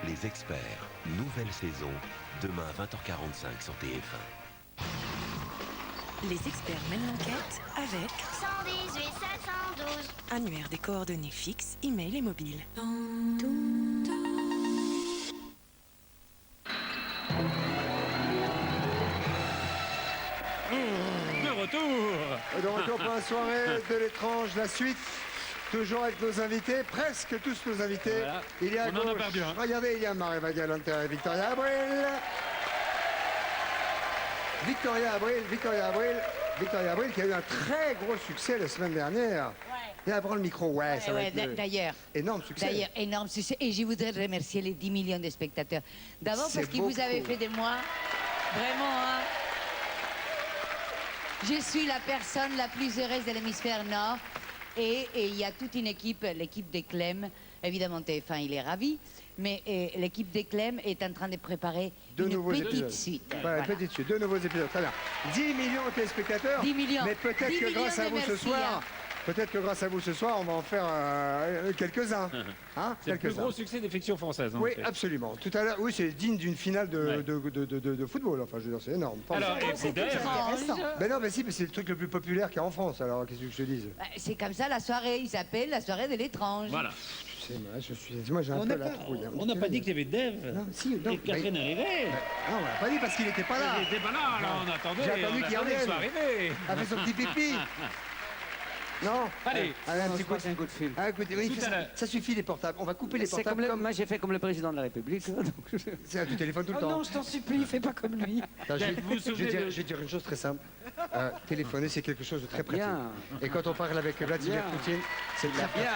Les experts, nouvelle saison, demain à 20h45 sur TF1. Les experts mènent l'enquête avec 118 712. annuaire des coordonnées fixes, e-mail et mobile. De retour pour la soirée de l'étrange, la suite, toujours avec nos invités, presque tous nos invités. Voilà. Il y a à On en a gauche, perdu un. regardez, il y a Marie Galante et Victoria Abril. Victoria Abril qui a eu un très gros succès la semaine dernière. Et elle prend le micro, ça va être D'ailleurs, énorme succès. énorme succès. Et je voudrais remercier les 10 millions de spectateurs. D'abord C'est parce que vous avez beaucoup. fait de moi, vraiment, hein, je suis la personne la plus heureuse de l'hémisphère nord. Et il y a toute une équipe, l'équipe des Clem. Évidemment, TF1, il est ravi. Mais l'équipe des Clem est en train de préparer Deux nouveaux une petite épisodes. suite. Voilà, Voilà. petite suite, deux nouveaux épisodes, très bien. 10 millions de téléspectateurs. 10 millions. Mais peut-être 10 que grâce à millions vous de ce merci, soir, hein. peut-être que grâce à vous ce soir, on va en faire quelques-uns. Hein, C'est le plus gros succès des fictions françaises. hein, Oui, c'est- absolument. Tout à l'heure, oui, c'est digne d'une finale Ouais. de football. Enfin, je veux dire, c'est énorme. Alors, et c'est d'ailleurs, étrange. Ben non, mais si, mais c'est le truc le plus populaire qu'il y a en France. Alors, qu'est-ce que je te dise? Bah, c'est comme ça la soirée, il s'appelle la soirée de l'étrange. voilà. Tu sais, moi, j'ai un peu la trouille. hein. On n'a pas dit qu'il y avait Dave Non, si, non, et Catherine bah, arrivait. Non, on l'a pas dit parce qu'il n'était pas là. Il n'était pas là, alors on attendait. J'ai attendu on qu'il attendait revienne. soit arrivé. A fait son petit pipi. Non. Allez. Allez, un petit coup. C'est un coup de fil. Ah, écoutez, oui, Tout à l'heure. ça suffit les portables. On va couper les C'est portables comme comme... moi j'ai fait comme le président de la République. Donc C'est tu téléphones tout le Oh temps. non, je t'en supplie, fais pas comme lui. Attends, Dave, vous vous souvenez de- je vais dire une chose très simple. Téléphoner, c'est quelque chose de très pratique. Bien. Et quand on parle avec Vladimir Bien. Poutine, c'est très pratique. Bien.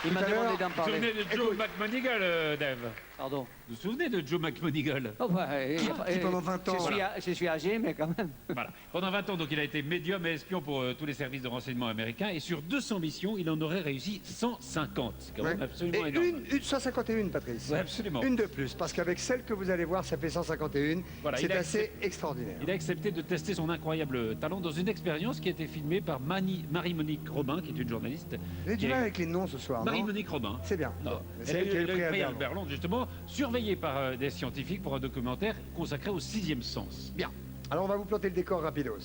Il m'a Tout à l'heure, demandé d'en Vous vous souvenez parler. de Joe McMonigal, Dave? Pardon. Vous vous souvenez de Joe McMonigal? Oh, ouais, qui pendant 20 ans, Je suis âgé, mais quand même. Voilà. Pendant 20 ans, donc, il a été médium et espion pour tous les services de renseignement américains. Et sur 200 missions, il en aurait réussi 150. C'est quand même Ouais. absolument Et énorme. une 151, Patrice. Ouais, absolument. Une de plus, parce qu'avec celle que vous allez voir, ça fait 151. Voilà, C'est il a assez extraordinaire. Il a accepté de tester son incroyable talent dans une expérience qui a été filmée par Marie-Monique Robin, qui est une journaliste. Vous avez du mal avec les noms ce soir, non? Marie-Monique Robin. C'est bien. Non. C'est Elle a elle qui a eu eu le prix Albert Albert. Londres, justement, surveillée par des scientifiques pour un documentaire consacré au sixième sens. Bien. Alors on va vous planter le décor rapidos.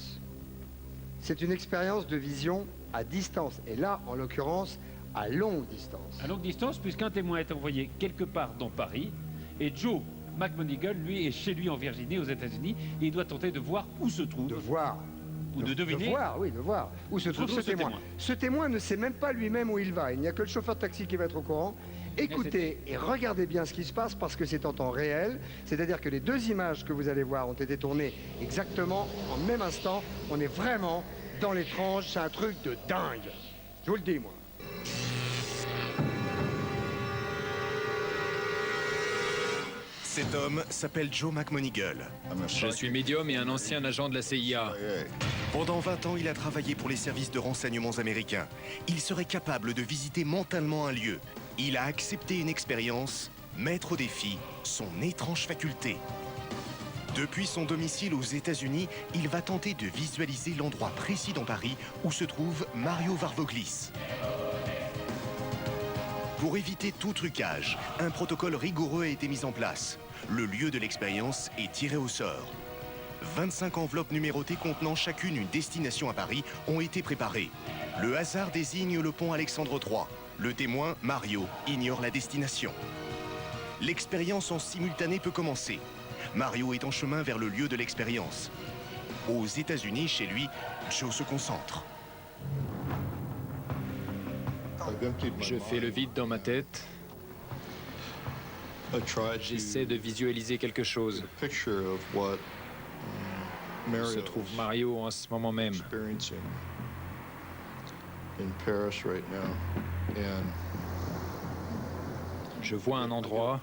C'est une expérience de vision à distance. Et là, en l'occurrence, à longue distance. À longue distance, puisqu'un témoin est envoyé quelque part dans Paris, et Joe McMonigal, lui, est chez lui en Virginie, aux États-Unis, et il doit tenter de voir où se trouve, De voir. ou de deviner. De voir, oui, de voir. Où se trouve ce témoin. Ce témoin ne sait même pas lui-même où il va. Il n'y a que le chauffeur de taxi qui va être au courant. Écoutez et regardez bien ce qui se passe parce que c'est en temps réel. C'est-à-dire que les deux images que vous allez voir ont été tournées exactement en même instant. On est vraiment dans l'étrange. C'est un truc de dingue. Je vous le dis, moi. Cet homme s'appelle Joe McMonigal. Je suis médium et un ancien agent de la CIA. Pendant 20 ans, il a travaillé pour les services de renseignements américains. Il serait capable de visiter mentalement un lieu. Il a accepté une expérience, mettre au défi son étrange faculté. Depuis son domicile aux États-Unis, il va tenter de visualiser l'endroit précis dans Paris où se trouve Mario Varvoglis. Pour éviter tout trucage, un protocole rigoureux a été mis en place. Le lieu de l'expérience est tiré au sort. 25 enveloppes numérotées contenant chacune une destination à Paris ont été préparées. Le hasard désigne le pont Alexandre III. Le témoin, Mario, ignore la destination. L'expérience en simultané peut commencer. Mario est en chemin vers le lieu de l'expérience. Aux États-Unis, chez lui, Joe se concentre. Je fais le vide dans ma tête. J'essaie de visualiser quelque chose. Où se trouve Mario en ce moment même. Je vois un endroit.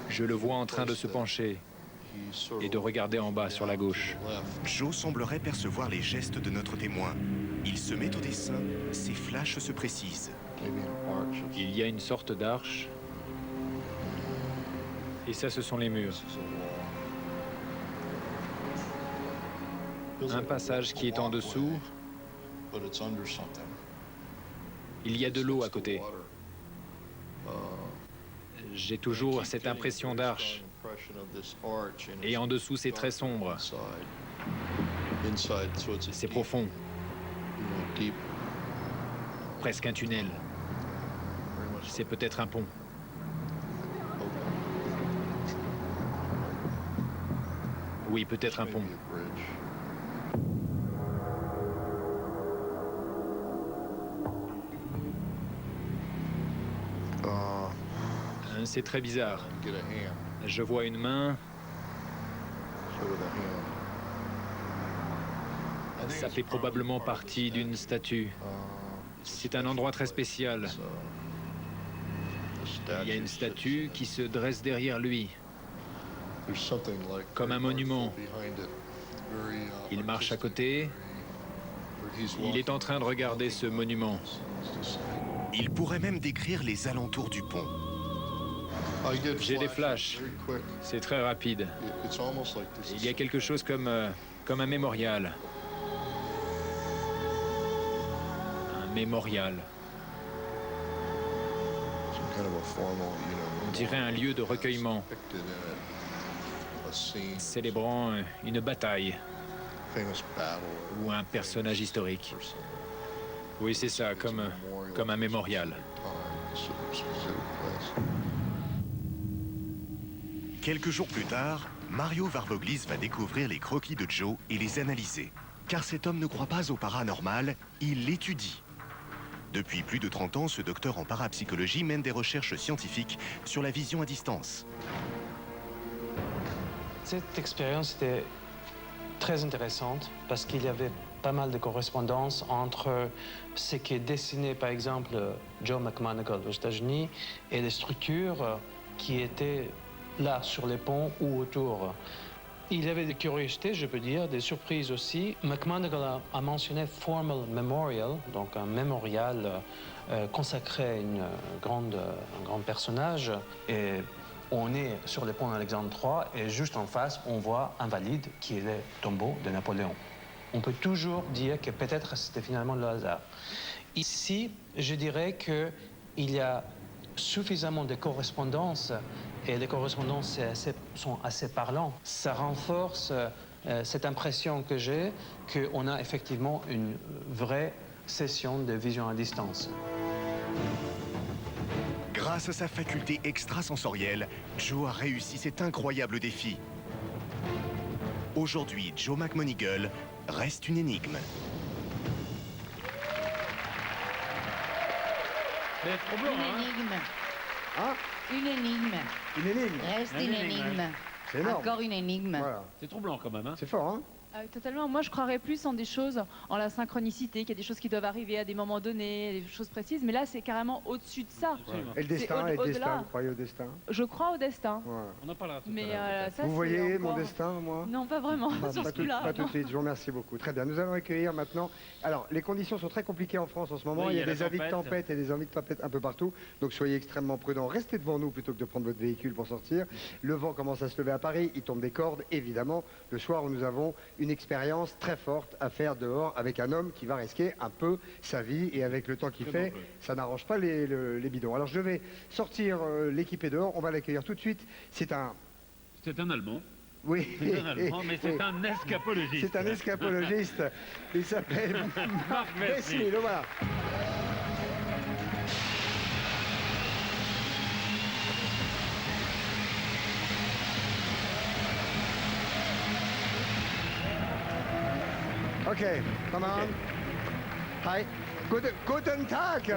Je le vois en train de se pencher et de regarder en bas sur la gauche. Joe semblerait percevoir les gestes de notre témoin. Il se met au dessin, ses flashs se précisent. Il y a une sorte d'arche. Et ça, ce sont les murs. Un passage qui est en dessous. Il y a de l'eau à côté. J'ai toujours cette impression d'arche. Et en dessous, c'est très sombre. C'est profond. Presque un tunnel. C'est peut-être un pont. Oui, peut-être un pont. C'est très bizarre. Je vois une main. Ça fait probablement partie d'une statue. C'est un endroit très spécial. Il y a une statue qui se dresse derrière lui, comme un monument. Il marche à côté. Il est en train de regarder ce monument. Il pourrait même décrire les alentours du pont. J'ai des flashs. C'est très rapide. Il y a quelque chose comme un mémorial. Un mémorial. On dirait un lieu de recueillement, célébrant une bataille ou un personnage historique. Oui, c'est ça, comme un mémorial. Quelques jours plus tard, Mario Varvoglis va découvrir les croquis de Joe et les analyser. Car cet homme ne croit pas au paranormal, il l'étudie. Depuis plus de 30 ans, ce docteur en parapsychologie mène des recherches scientifiques sur la vision à distance. Cette expérience était très intéressante parce qu'il y avait pas mal de correspondances entre ce qui est dessiné, par exemple, Joe McMoneagle aux États-Unis et les structures qui étaient là, sur les ponts ou autour. Il y avait des curiosités, je peux dire, des surprises aussi. McMoneagle a mentionné Formal Memorial, donc un mémorial consacré à un grand personnage. Et on est sur le pont Alexandre III et juste en face, on voit Invalide, qui est le tombeau de Napoléon. On peut toujours dire que peut-être c'était finalement le hasard. Ici, je dirais qu'il y a suffisamment de correspondances et les correspondances sont assez parlantes. Ça renforce cette impression que j'ai qu'on a effectivement une vraie session de vision à distance. Grâce à sa faculté extrasensorielle, Joe a réussi cet incroyable défi. Aujourd'hui, Joe McMoneagle reste une énigme. C'est trop blanc, Une énigme. Hein? Une énigme. Une énigme. Reste Une une énigme, énigme. C'est énorme. Encore une énigme. Voilà. C'est trop blanc quand même. Hein. C'est fort, hein? Totalement. Moi, je croirais plus en des choses, en la synchronicité, qu'il y a des choses qui doivent arriver à des moments donnés, des choses précises. Mais là, c'est carrément au-dessus de ça. Absolument. Et le destin, C'est et le au-delà. destin, vous croyez au destin? Je crois au destin. Voilà. On en parlera tout Mais à l'heure. ça, Vous c'est voyez mon encore- destin, moi? Non, pas vraiment. sur Pas ce tout, coup-là. pas tout de non. suite, je vous remercie beaucoup. Très bien, nous allons accueillir maintenant... Alors, les conditions sont très compliquées en France en ce moment. Oui, il y a la des avis de tempête. tempête et des avis de tempête un peu partout. Donc soyez extrêmement prudents. Restez devant nous plutôt que de prendre votre véhicule pour sortir. Le vent commence à se lever à Paris. Il tombe des cordes, évidemment. Le soir où nous avons une expérience très forte à faire dehors avec un homme qui va risquer un peu sa vie. Et avec le temps qu'il Très fait, dangereux. ça n'arrange pas les bidons. Alors je vais sortir l'équipée dehors. On va l'accueillir tout de suite. C'est un... C'est un Allemand. Oui. C'est un Allemand, mais c'est Oui. un escapologiste. C'est un escapologiste. Il s'appelle Marc Merci. Bessi. Le voilà. Okay, come on. Hi. Guten Tag.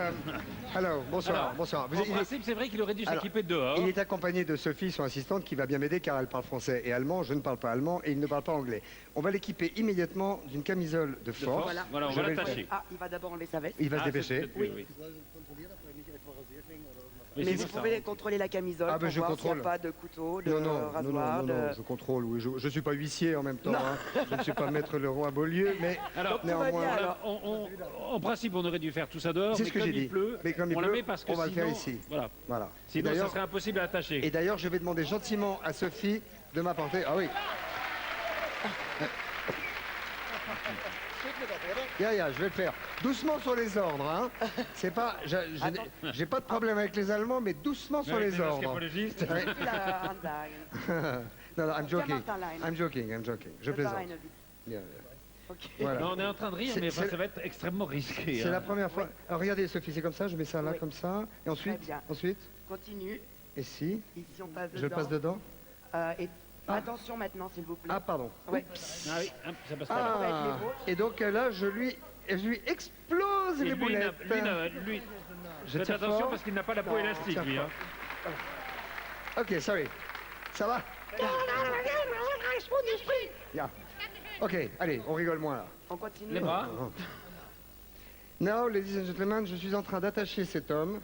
Hello, bonsoir, Alors, bonsoir. En principe, c'est vrai qu'il aurait dû Alors, s'équiper dehors. Il est accompagné de Sophie, son assistante, qui va bien m'aider car elle parle français et allemand. Je ne parle pas allemand et il ne parle pas anglais. On va l'équiper immédiatement d'une camisole de force. Voilà, on Je va vais le l'attacher. faire. Ah, il va d'abord enlever sa veste. Il va se Ah, dépêcher. c'est peut-être mieux, oui. Oui, Mais c'est vous ça. pouvez contrôler la camisole Ah, ben, pour je voir s'il n'y contrôle. a pas de couteau, de Non, non, non, rasoir. non, non, je contrôle, oui. Je ne suis pas huissier en même temps. Hein. Je ne suis pas maître Leroy Beaulieu, mais Alors, tout va bien, néanmoins... alors. en principe, on aurait dû faire tout ça dehors, C'est mais ce que comme j'ai il dit. pleut, Mais comme il on la pleut, met parce que on va le faire sinon- ici. Voilà. Voilà. Sinon, Et ça d'ailleurs- serait impossible à attacher. Et d'ailleurs, je vais demander gentiment à Sophie de m'apporter... Ah oui. je vais le faire. Doucement sur les ordres, hein. C'est pas... J'ai pas de problème avec les Allemands, mais doucement sur les ordres. Ouais. Non, I'm joking. I'm joking. Je plaisante. Bien. Voilà. Non, on est en train de rire, mais ça va être extrêmement risqué. C'est la première fois. Alors regardez, Sophie, c'est comme ça, je mets ça là, comme ça. Et ensuite, Continue. Et si Ici, on passe dedans. je passe dedans. Attention maintenant, s'il vous plaît. Ah, pardon. Ouais. Ah oui, ça passe pas là. Et donc là, je lui explose les boulettes. Lui, je faites tire attention fort. parce qu'il n'a pas la peau élastique, lui. Hein. Ok, sorry. Ça va? Yeah. Ok, allez, on rigole moins là. On continue. Les bras. Now, ladies and gentlemen, je suis en train d'attacher cet homme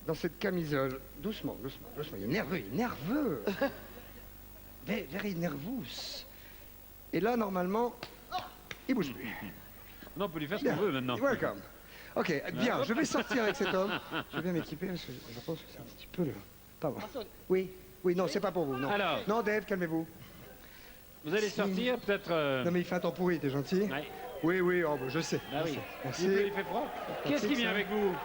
dans cette camisole. Doucement. Il est nerveux. Very nervous. Et là, normalement, il bouge plus. Non, on peut lui faire ce qu'on veut maintenant. Welcome. Ok, bien, je vais sortir avec cet homme. Je vais bien m'équiper parce que je pense que c'est un petit peu le... Pas bon. Oui, non, c'est pas pour vous. Non, alors, non Dave, calmez-vous. Vous allez sortir peut-être... Non mais il fait un temps pourri, t'es gentil. Oui, oh, bah, je sais. Ah oui. Merci. Il fait froid. Qu'est-ce qui vient avec vous?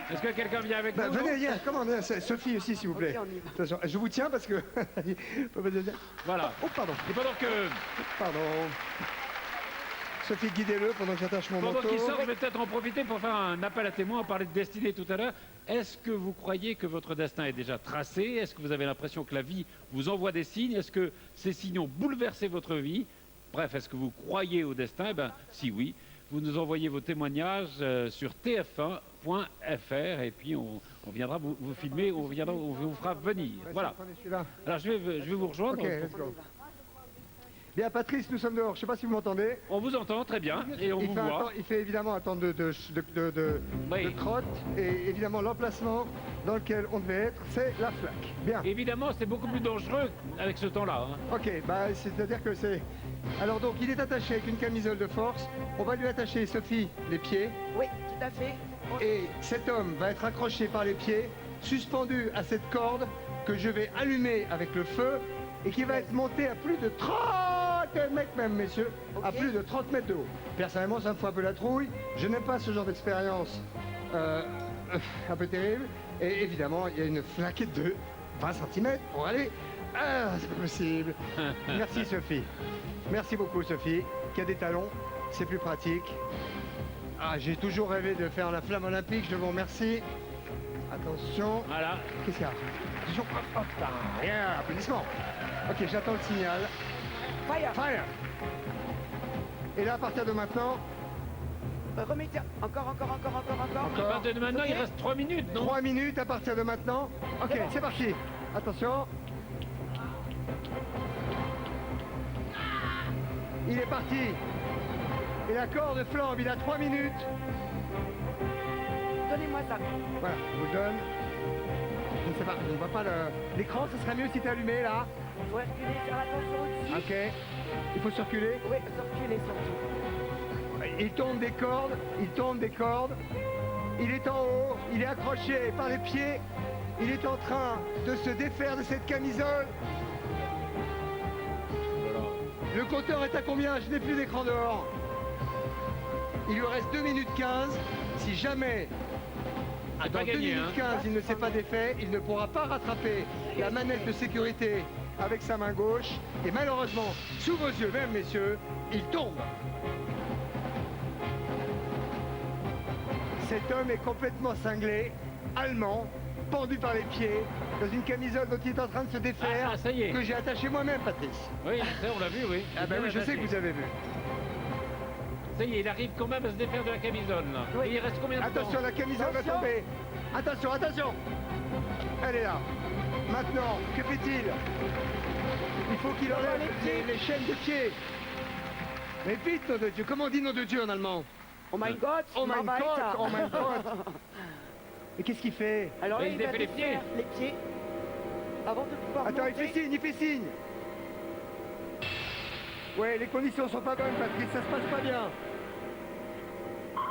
Est-ce que quelqu'un vient avec vous? Venez, comment on est? Sophie aussi, s'il vous plaît. Attention, je vous tiens parce que... Voilà. Oh, pardon. Et pendant que... Pardon. Sophie, guidez-le pendant que j'attache mon manteau. Pendant qu'il sort, je vais peut-être en profiter pour faire un appel à témoins. On parlait de destinée tout à l'heure. Est-ce que vous croyez que votre destin est déjà tracé? Est-ce que vous avez l'impression que la vie vous envoie des signes? Est-ce que ces signes ont bouleversé votre vie? Bref, est-ce que vous croyez au destin? Eh bien, si oui, vous nous envoyez vos témoignages sur tf1.fr et puis on viendra vous filmer, on vous fera venir. Voilà. Alors je vais vous rejoindre. Ok, let's go. Bien, Patrice, nous sommes dehors. Je ne sais pas si vous m'entendez. On vous entend très bien et on vous voit. Il fait évidemment un temps de trotte et évidemment l'emplacement dans lequel on devait être, c'est la flaque. Bien. Évidemment, c'est beaucoup plus dangereux avec ce temps-là. Hein. Ok, c'est-à-dire que c'est... Alors donc, il est attaché avec une camisole de force. On va lui attacher, Sophie, les pieds. Oui, tout à fait. Et cet homme va être accroché par les pieds, suspendu à cette corde que je vais allumer avec le feu et qui va être monté à plus de 30 mètres même, messieurs, à plus de 30 mètres de haut. Personnellement, ça me fait un peu la trouille. Je n'aime pas ce genre d'expérience un peu terrible. Et évidemment, il y a une flaquette de 20 cm pour aller... Ah, c'est pas possible. Merci, Sophie. Merci beaucoup, Sophie, qui a des talons. C'est plus pratique. Ah, j'ai toujours rêvé de faire la flamme olympique. Je vous remercie. Attention. Voilà. Qu'est-ce qu'il y a? Attention. Hop, rien. Applaudissements. Ok, j'attends le signal. Fire. Et là, à partir de maintenant... Remettez... Encore. À partir de maintenant, il reste 3 minutes, non? 3 minutes à partir de maintenant. Ok, c'est parti. Attention. Il est parti. Et la corde flambe, il a 3 minutes. Donnez-moi ça. Voilà, je vous le donne. Je ne sais pas, je ne vois pas l'écran, ce serait mieux si t'es allumé là. Il faut reculer, faire attention au-dessus. Ok. Il faut circuler. Oui, circuler surtout. Il tombe des cordes. Il est en haut, il est accroché par les pieds. Il est en train de se défaire de cette camisole. Le compteur est à combien? Je n'ai plus d'écran dehors. Il lui reste 2 minutes 15. Si jamais, dans 2 minutes 15, il ne s'est pas défait, il ne pourra pas rattraper la manette de sécurité avec sa main gauche. Et malheureusement, sous vos yeux même, messieurs, il tombe. Cet homme est complètement cinglé, allemand, pendu par les pieds, dans une camisole dont il est en train de se défaire, ça y est. que j'ai attaché moi-même, Patrice. Oui, ça on l'a vu, oui. Ah ben oui, je sais que vous avez vu. Ça y est, il arrive quand même à se défaire de la camisole, là. Oui. Et il reste combien de temps? Attention, la camisole va tomber. Attention. Elle est là. Maintenant, que fait-il? Il faut qu'il enlève les chaînes de pied. Mais vite, nom de Dieu. Comment on dit nom de Dieu en allemand? Oh my God. Oh my God. Et qu'est-ce qu'il fait? Alors là, il il défait va les pieds. Les pieds. Avant de pouvoir Attends, monter. il fait signe. Ouais, les conditions sont pas bonnes, Patrice, ça se passe pas bien.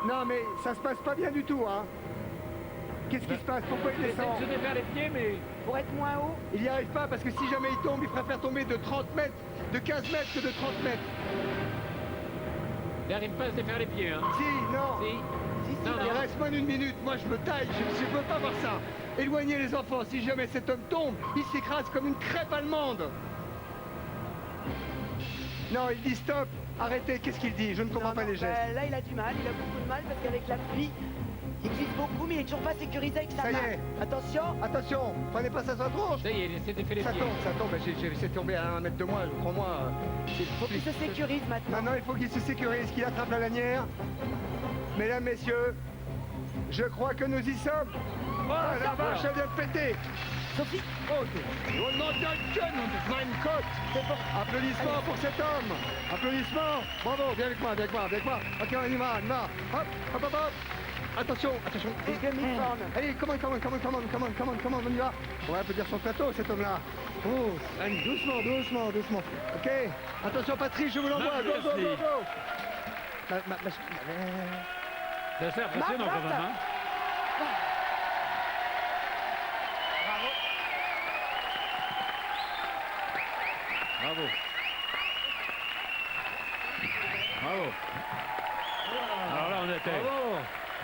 Non, mais ça se passe pas bien du tout, hein. Qu'est-ce qui se passe? Pourquoi il Il essaie descend? de se défaire les pieds, mais... Pour être moins haut. Il n'y arrive pas parce que si jamais il tombe, il préfère tomber de 30 mètres, de 15 mètres que de 30 mètres. Il n'arrive pas à se défaire les pieds, hein. Si, non. Si. Non, Il reste moins d'une minute, moi je me taille, je ne peux pas voir ça. Éloignez les enfants, si jamais cet homme tombe, il s'écrase comme une crêpe allemande. Non, il dit stop, arrêtez, qu'est-ce qu'il dit? Je ne comprends pas les gestes. Là, il a du mal, il a beaucoup de mal parce qu'avec la pluie, il glisse beaucoup, mais il est toujours pas sécurisé avec sa Ça y main. est. Attention. Attention, prenez pas ça sur la tronche. Ça y est, il s'est défait les Ça pieds. tombe, j'ai laissé tomber à 1 mètre de moi, crois-moi. Il faut qu'il se sécurise maintenant. Non, il faut qu'il se sécurise, qu'il attrape la lanière. Mesdames, messieurs, je crois que nous y sommes. Oh, la vache, elle vient de péter. Sophie. Oh, c'est bon. Applaudissements pour cet homme. Applaudissements. Bravo, viens avec moi. Ok, on y va. Hop. Attention. Les demi-formes. Allez, come on, on y va. On va applaudir son plateau, cet homme-là. Oh, allez, doucement. Ok, attention Patrice, je vous l'envoie. Go. C'est assez impressionnant quand même, hein. Bravo. Alors là, on était.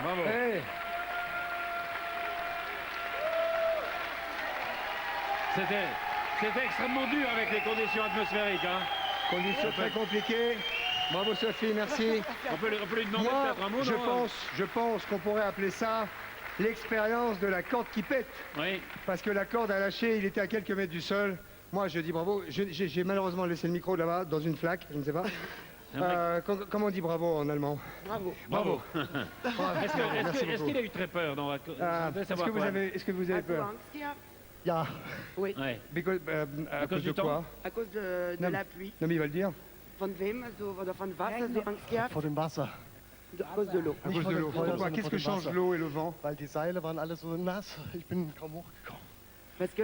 Bravo. Hey. C'était extrêmement dur avec les conditions atmosphériques, hein. Conditions très compliquées. Bravo Sophie, merci. On peut lui demander Moi, peut-être un mot, je pense qu'on pourrait appeler ça l'expérience de la corde qui pète. Oui. Parce que la corde a lâché, il était à quelques mètres du sol. Moi, je dis bravo. J'ai malheureusement laissé le micro là-bas, dans une flaque, je ne sais pas. Comment on dit bravo en allemand? Bravo. Est-ce qu'il a eu très peur dans Est-ce que vous avez peur? Ja. Oui. Ouais. À cause de quoi? À cause de la pluie. Non, mais il va le dire. Von wem? Oder von was hast du Angst gehabt? Vor dem Wasser. À cause de l'eau. À cause de l'eau. Pourquoi? Qu'est-ce que change l'eau et le vent? Weil die Seile waren alle so nass. Ich bin kaum hochgekommen. Parce que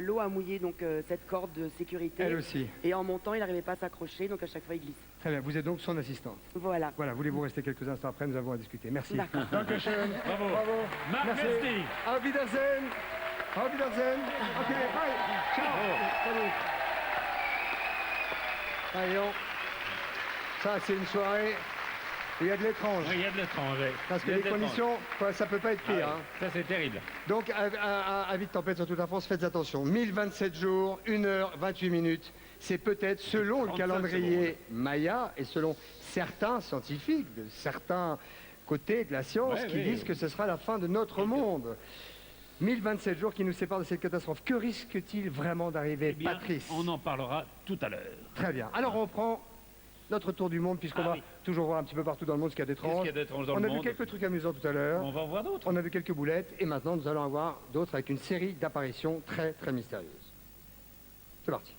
l'eau a mouillé donc cette corde de sécurité. Elle aussi. Et en montant, il n'arrivait pas à s'accrocher, donc à chaque fois il glisse. Très bien, vous êtes donc son assistante. Voilà. Voilà, voulez-vous rester quelques instants après? Nous avons à discuter. Merci. D'accord. Dankeschön. Bravo. Marc Merci. Vesti. Auf Wiedersehen. Auf Wiedersehen. Ok, bye. Ciao. Salut. Allez, ça, c'est une soirée où il y a de l'étrange. Oui, il y a de l'étrange. Oui. Parce que les conditions, ça peut pas être pire. Ah, ça, c'est terrible. Donc, avis de tempête sur toute la France, faites attention. 1027 jours, 1 heure, 28 minutes. C'est peut-être, selon le calendrier Maya et selon certains scientifiques, de certains côtés de la science, qui disent que ce sera la fin de notre monde. 1027 jours qui nous séparent de cette catastrophe. Que risque-t-il vraiment d'arriver, Patrice? On en parlera tout à l'heure. Très bien. Alors, on prend notre tour du monde, puisqu'on va toujours voir un petit peu partout dans le monde ce qu'il y a d'étrange. Qu'est-ce qu'il y a d'étrange dans le On a monde? vu quelques trucs amusants tout à l'heure. On va en voir d'autres. On a vu quelques boulettes. Et maintenant, nous allons en voir d'autres avec une série d'apparitions très, très mystérieuses. C'est parti.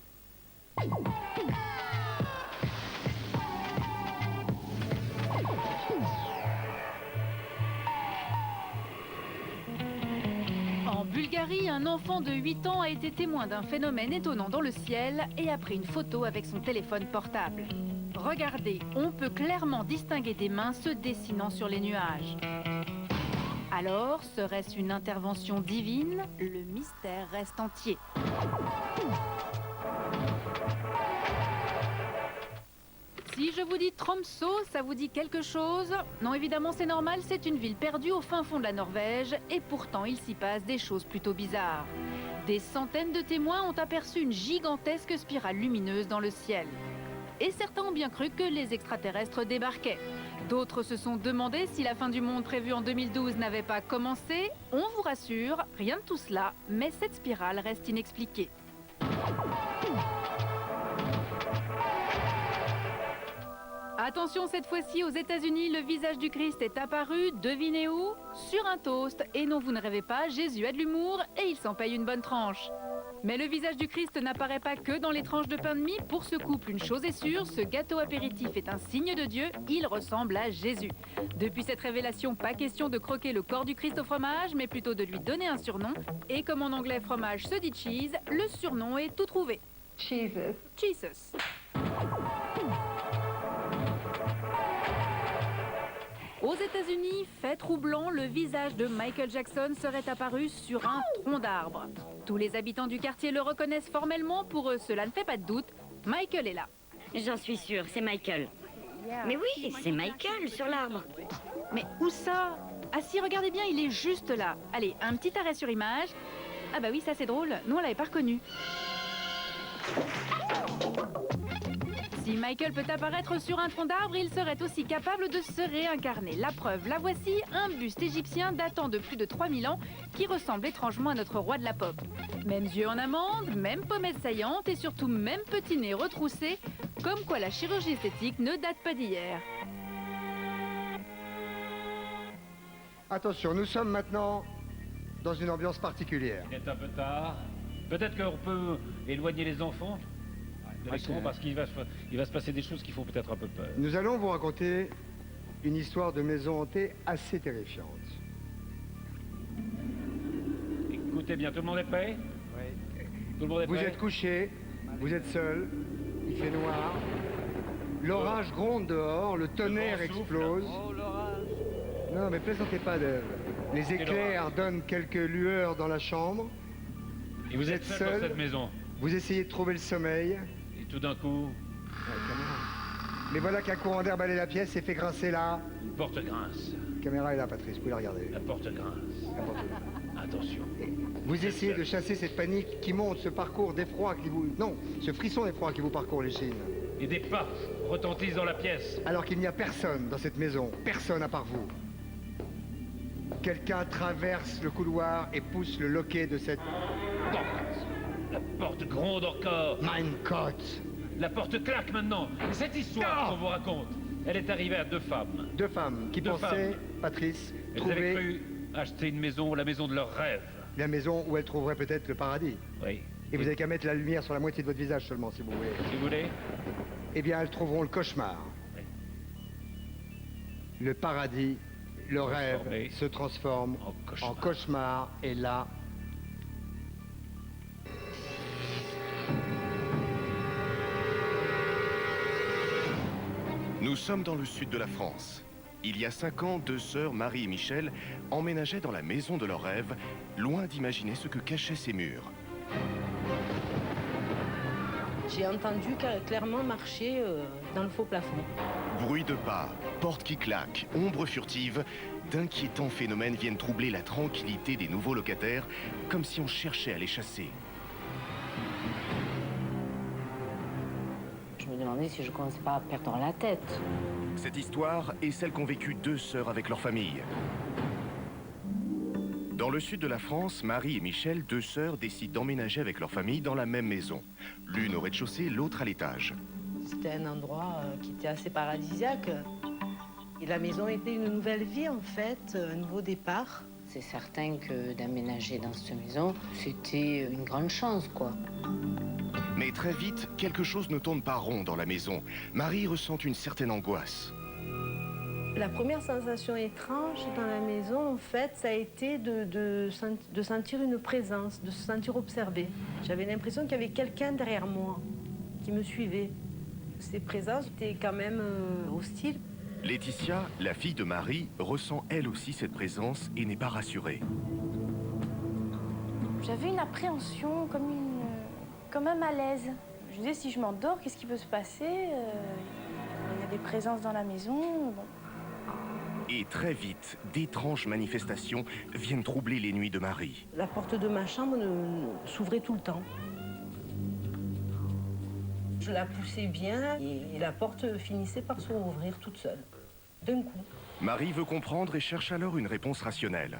En Bulgarie, un enfant de 8 ans a été témoin d'un phénomène étonnant dans le ciel et a pris une photo avec son téléphone portable. Regardez, on peut clairement distinguer des mains se dessinant sur les nuages. Alors, serait-ce une intervention divine? Le mystère reste entier. Si je vous dis Tromsø, ça vous dit quelque chose? Non, évidemment, c'est normal, c'est une ville perdue au fin fond de la Norvège, et pourtant, il s'y passe des choses plutôt bizarres. Des centaines de témoins ont aperçu une gigantesque spirale lumineuse dans le ciel. Et certains ont bien cru que les extraterrestres débarquaient. D'autres se sont demandé si la fin du monde prévue en 2012 n'avait pas commencé. On vous rassure, rien de tout cela, mais cette spirale reste inexpliquée. Attention, cette fois-ci, aux États-Unis, le visage du Christ est apparu, devinez où? Sur un toast. Et non, vous ne rêvez pas, Jésus a de l'humour et il s'en paye une bonne tranche. Mais le visage du Christ n'apparaît pas que dans les tranches de pain de mie. Pour ce couple, une chose est sûre, ce gâteau apéritif est un signe de Dieu, il ressemble à Jésus. Depuis cette révélation, pas question de croquer le corps du Christ au fromage, mais plutôt de lui donner un surnom. Et comme en anglais fromage se dit cheese, le surnom est tout trouvé. Jesus. Jesus. Aux États-Unis, fait troublant, le visage de Michael Jackson serait apparu sur un tronc d'arbre. Tous les habitants du quartier le reconnaissent formellement, pour eux cela ne fait pas de doute, Michael est là. J'en suis sûre, c'est Michael. Mais oui, c'est Michael sur l'arbre. Mais où ça? Ah si, regardez bien, il est juste là. Allez, un petit arrêt sur image. Ah bah oui, ça c'est drôle, nous on l'avait pas reconnu. Si Michael peut apparaître sur un tronc d'arbre, il serait aussi capable de se réincarner. La preuve, la voici, un buste égyptien datant de plus de 3000 ans qui ressemble étrangement à notre roi de la pop. Mêmes yeux en amande, même pommettes saillantes et surtout même petit nez retroussé, comme quoi la chirurgie esthétique ne date pas d'hier. Attention, nous sommes maintenant dans une ambiance particulière. Il est un peu tard. Peut-être qu'on peut éloigner les enfants de l'écran parce qu'il va se passer des choses qui font peut-être un peu peur. Nous allons vous raconter une histoire de maison hantée assez terrifiante. Écoutez bien, tout le monde est prêt? Oui. Tout le monde est Vous prêt? êtes couché, vous êtes seul, il fait noir, l'orage gronde dehors, le tonnerre explose. Oh, l'orage. Non, mais plaisantez pas, Dave. Les éclairs donnent quelques lueurs dans la chambre. Et vous êtes seul dans cette maison. Vous essayez de trouver le sommeil. Et tout d'un coup, Mais voilà qu'un courant d'air balaye la pièce et fait grincer la... une porte grince. La caméra est là, Patrice, vous pouvez la regarder. La porte grince. La porte grince. Attention. Vous essayez de chasser cette panique qui monte, ce parcours d'effroi qui vous... Non, ce frisson d'effroi qui vous parcourt l'échine. Et des pas retentissent dans la pièce. Alors qu'il n'y a personne dans cette maison, personne à part vous. Quelqu'un traverse le couloir et pousse le loquet de cette porte. La porte gronde encore. Mein Gott! La porte claque maintenant. Et cette histoire qu'on vous raconte, elle est arrivée à deux femmes. Deux femmes qui Deux pensaient, femmes. Patrice, Elles avaient trouver cru acheter une maison, la maison de leurs rêves. la maison où elles trouveraient peut-être le paradis. Oui. Et vous avez qu'à mettre la lumière sur la moitié de votre visage seulement, si vous voulez. Si vous voulez. Eh bien, elles trouveront le cauchemar. Oui. Le paradis, le rêve Transformé. se transforme en cauchemar. Et là, Nous sommes dans le sud de la France. Il y a 5 ans, deux sœurs, Marie et Michel, emménageaient dans la maison de leurs rêves, loin d'imaginer ce que cachaient ces murs. J'ai entendu clairement marcher dans le faux plafond. Bruit de pas, portes qui claquent, ombres furtives, d'inquiétants phénomènes viennent troubler la tranquillité des nouveaux locataires, comme si on cherchait à les chasser. Je me demandais si je ne commençais pas à perdre la tête. Cette histoire est celle qu'ont vécue deux sœurs avec leur famille. Dans le sud de la France, Marie et Michel, deux sœurs, décident d'emménager avec leur famille dans la même maison. L'une au rez-de-chaussée, l'autre à l'étage. C'était un endroit qui était assez paradisiaque. Et la maison était une nouvelle vie, en fait, un nouveau départ. C'est certain que d'aménager dans cette maison, c'était une grande chance, quoi. Mais très vite, quelque chose ne tourne pas rond dans la maison. Marie ressent une certaine angoisse. La première sensation étrange dans la maison, en fait, ça a été de sentir une présence, de se sentir observé. J'avais l'impression qu'il y avait quelqu'un derrière moi qui me suivait. Ces présences étaient quand même hostiles. Laetitia, la fille de Marie, ressent elle aussi cette présence et n'est pas rassurée. J'avais une appréhension, comme un malaise. Je me disais, si je m'endors, qu'est-ce qui peut se passer? Il y a des présences dans la maison. Bon. Et très vite, d'étranges manifestations viennent troubler les nuits de Marie. La porte de ma chambre s'ouvrait tout le temps. Je la poussais bien et la porte finissait par se rouvrir toute seule, d'un coup. Marie veut comprendre et cherche alors une réponse rationnelle.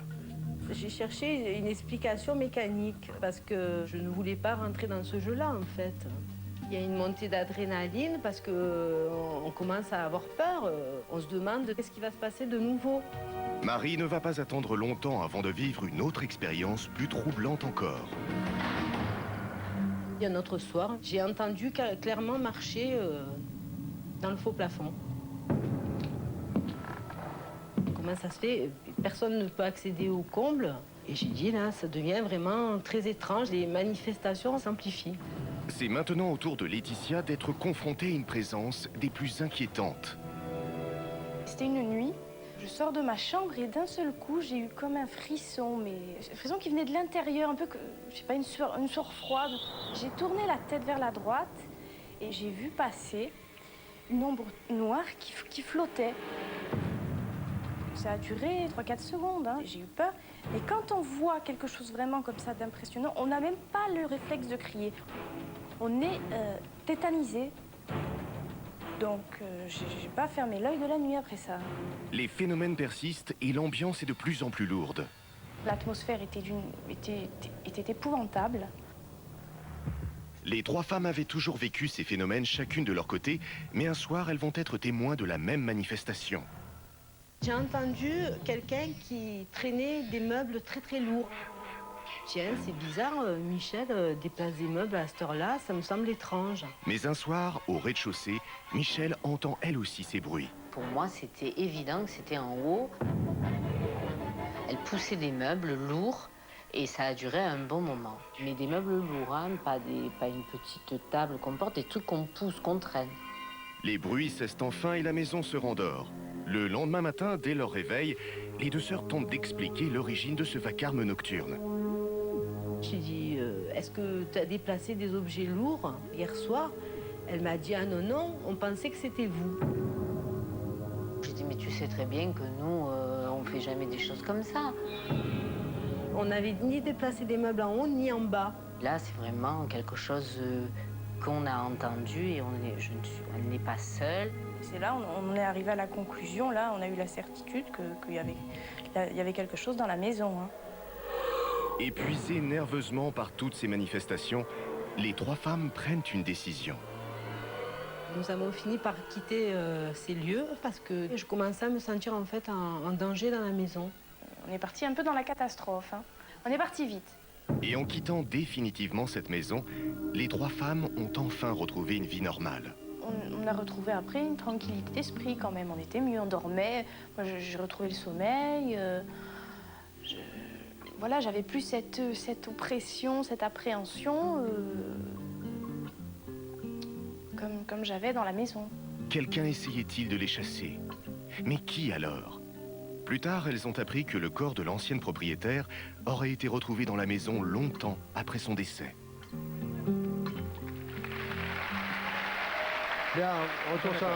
J'ai cherché une explication mécanique parce que je ne voulais pas rentrer dans ce jeu-là, en fait. Il y a une montée d'adrénaline parce qu'on commence à avoir peur. On se demande qu'est-ce qui va se passer de nouveau. Marie ne va pas attendre longtemps avant de vivre une autre expérience plus troublante encore. Il y a un autre soir, j'ai entendu clairement marcher dans le faux plafond. Comment ça se fait? Personne ne peut accéder au comble. Et j'ai dit, là, ça devient vraiment très étrange. Les manifestations s'amplifient. C'est maintenant au tour de Laetitia d'être confrontée à une présence des plus inquiétantes. C'était une nuit. Je sors de ma chambre et d'un seul coup, j'ai eu comme un frisson, mais un frisson qui venait de l'intérieur, un peu que, je sais pas, une sueur froide. J'ai tourné la tête vers la droite et j'ai vu passer une ombre noire qui flottait. Ça a duré 3-4 secondes, hein. J'ai eu peur. Et quand on voit quelque chose vraiment comme ça d'impressionnant, on n'a même pas le réflexe de crier. On est tétanisé. Donc, j'ai pas fermé l'œil de la nuit après ça. Les phénomènes persistent et l'ambiance est de plus en plus lourde. L'atmosphère était épouvantable. Les trois femmes avaient toujours vécu ces phénomènes chacune de leur côté, mais un soir, elles vont être témoins de la même manifestation. J'ai entendu quelqu'un qui traînait des meubles très très lourds. Tiens, c'est bizarre, Michel déplace des meubles à cette heure-là, ça me semble étrange. Mais un soir, au rez-de-chaussée, Michel entend elle aussi ces bruits. Pour moi, c'était évident que c'était en haut. Elle poussait des meubles lourds et ça a duré un bon moment. Mais des meubles lourds, hein, pas une petite table qu'on porte, des trucs qu'on pousse, qu'on traîne. Les bruits cessent enfin et la maison se rendort. Le lendemain matin, dès leur réveil, les deux sœurs tentent d'expliquer l'origine de ce vacarme nocturne. J'ai dit, est-ce que tu as déplacé des objets lourds hier soir? Elle m'a dit, ah non, non, on pensait que c'était vous. Je dis, mais tu sais très bien que nous, on fait jamais des choses comme ça. On n'avait ni déplacé des meubles en haut ni en bas. Là, c'est vraiment quelque chose qu'on a entendu et on n'est pas seul. C'est là, on est arrivé à la conclusion, là, on a eu la certitude qu'il y avait quelque chose dans la maison. Hein. Épuisées nerveusement par toutes ces manifestations, les trois femmes prennent une décision. Nous avons fini par quitter ces lieux parce que je commençais à me sentir en fait en danger dans la maison. On est parti un peu dans la catastrophe. Hein. On est parti vite. Et en quittant définitivement cette maison, les trois femmes ont enfin retrouvé une vie normale. On a retrouvé après une tranquillité d'esprit quand même. On était mieux, on dormait. Moi, j'ai retrouvé le sommeil. Voilà, j'avais plus cette oppression, cette appréhension comme j'avais dans la maison. Quelqu'un essayait-il de les chasser? Mais qui alors? Plus tard, elles ont appris que le corps de l'ancienne propriétaire aurait été retrouvé dans la maison longtemps après son décès. Bien, retour sur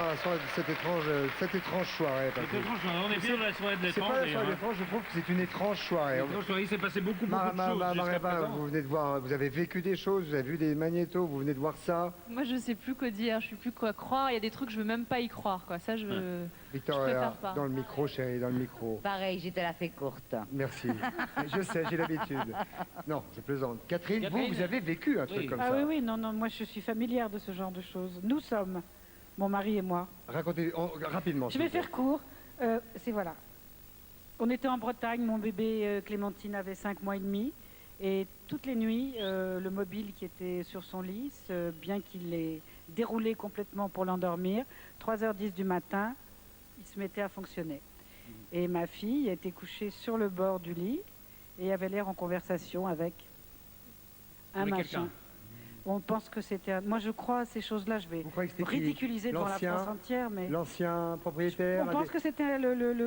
cette étrange soirée. On est bien dans la soirée de C'est l'étrange. pas la soirée de l'étrange, je trouve que c'est une étrange soirée. Il s'est passé beaucoup de choses jusqu'à présent. Vous venez de voir, vous avez vécu des choses, vous avez vu des magnétos, vous venez de voir ça. Moi, je sais plus quoi dire, je sais plus quoi croire. Il y a des trucs, je veux même pas y croire, quoi. Ça, je Victoria, préfère pas. dans le micro, chérie, dans le micro. Pareil, je te la fais courte. Merci. Je sais, j'ai l'habitude. Non, je plaisante. Catherine, vous avez vécu un truc comme ça. Ah oui, non, moi je suis familière de ce genre de choses. Nous sommes, mon mari et moi. Racontez rapidement. Je vais faire court. Voilà. On était en Bretagne, mon bébé Clémentine avait 5 mois et demi. Et toutes les nuits, le mobile qui était sur son lit, bien qu'il l'ait déroulé complètement pour l'endormir, 3h10 du matin, il se mettait à fonctionner. Et ma fille était couchée sur le bord du lit et avait l'air en conversation avec un machin. On pense que c'était... Moi, je crois à ces choses-là, je vais ridiculiser devant la France entière, mais... L'ancien propriétaire... On pense que c'était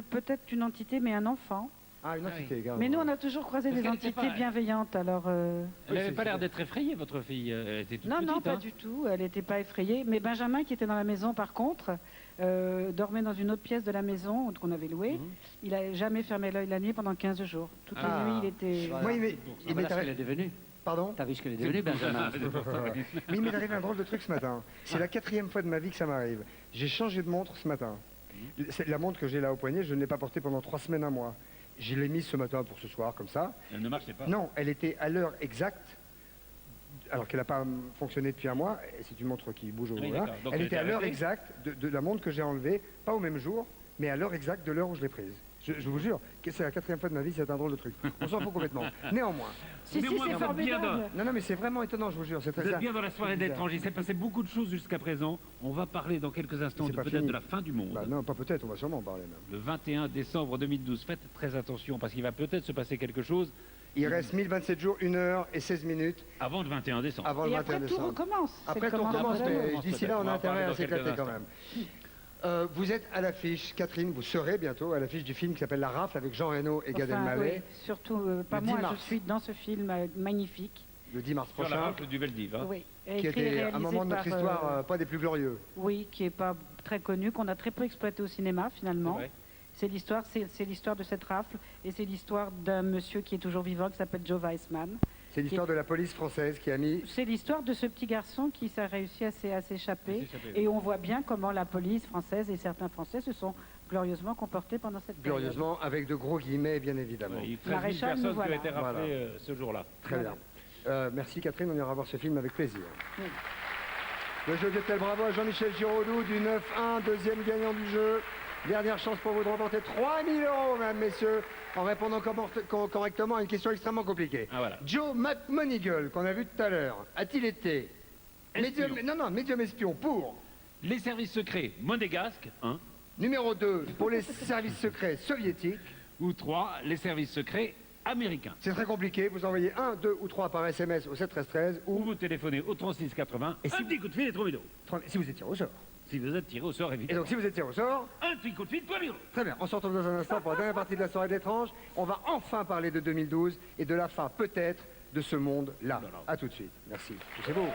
peut-être une entité, mais un enfant. Ah, une entité, également. Mais nous, on a toujours croisé des entités bienveillantes, alors... Elle n'avait pas l'air d'être effrayée, votre fille. Elle était toute petite, non, pas du tout. Elle n'était pas effrayée. Mais Benjamin, qui était dans la maison, par contre, dormait dans une autre pièce de la maison qu'on avait louée. Il n'a jamais fermé l'œil la nuit pendant 15 jours. Toutes les nuits, il était... Moi, il est devenu. Pardon? T'as vu ce qu'elle est devenue, Benjamin? Mais il m'est arrivé un drôle de truc ce matin. C'est la 4e fois de ma vie que ça m'arrive. J'ai changé de montre ce matin. La montre que j'ai là au poignet, je ne l'ai pas portée pendant 3 semaines, un mois. Je l'ai mise ce matin pour ce soir, comme ça. Elle ne marchait pas? Non, elle était à l'heure exacte, alors qu'elle n'a pas fonctionné depuis un mois. C'est une montre qui bouge au jour. Elle était à l'heure exacte de la montre que j'ai enlevée, pas au même jour, mais à l'heure exacte de l'heure où je l'ai prise. Je vous jure que c'est la 4e fois de ma vie, c'est un drôle de truc. On s'en fout complètement. Néanmoins. c'est formidable. Non, mais c'est vraiment étonnant, je vous jure. Vous êtes bien dans la soirée d'étranger. Il s'est passé beaucoup de choses jusqu'à présent. On va parler dans quelques instants peut-être de la fin du monde. Bah non, pas peut-être, on va sûrement en parler même. Le 21 décembre 2012. Faites très attention parce qu'il va peut-être se passer quelque chose. Il reste 1027 jours, 1 heure et 16 minutes. Avant le 21 décembre. Avant le 21 après, décembre. tout recommence. Après, tout recommence, mais d'ici là, on a intérêt à s'éclater quand même. Vous êtes à l'affiche, Catherine, vous serez bientôt à l'affiche du film qui s'appelle La Rafle avec Jean Reno et Gad Elmaleh. Oui, surtout, pas moi, je suis dans ce film magnifique. Le 10 mars prochain. Sur La Rafle du Veldiv. Oui. Qui était un moment de notre histoire pas des plus glorieux. Oui, qui n'est pas très connu qu'on a très peu exploité au cinéma finalement. C'est l'histoire de cette rafle et c'est l'histoire d'un monsieur qui est toujours vivant qui s'appelle Joe Weissman. C'est l'histoire de la police française qui a mis... C'est l'histoire de ce petit garçon qui s'est réussi à s'échapper. Et on voit bien comment la police française et certains Français se sont glorieusement comportés pendant cette période. Glorieusement, avec de gros guillemets, bien évidemment. Il y a 13 000 personnes qui ont été rappelées ce jour-là. Très bien. Merci Catherine, on ira voir ce film avec plaisir. Oui. Le jeu d'Etel, bravo à Jean-Michel Giraudoux du 9-1, deuxième gagnant du jeu. Dernière chance pour vous de remporter 3 000 €, mesdames, messieurs, en répondant correctement à une question extrêmement compliquée. Ah, voilà. Joe McMonigle, qu'on a vu tout à l'heure, a-t-il été médium espion pour les services secrets monégasques, 1. Numéro 2, pour les services secrets soviétiques. Ou 3, les services secrets américains. C'est très compliqué, vous envoyez 1, 2 ou 3 par SMS au 7 13 13 ou vous téléphonez au 36 80 et un petit coup de fil et 3 000 €. Si vous êtes tiré au sort. Si vous êtes tiré au sort, évidemment. Et donc si vous êtes tiré au sort... Un petit coup de fil, 3 000 €. Très bien, on se retrouve dans un instant pour la dernière partie de la soirée de l'étrange. On va enfin parler de 2012 et de la fin peut-être de ce monde-là. A tout de suite. Merci. C'est beau.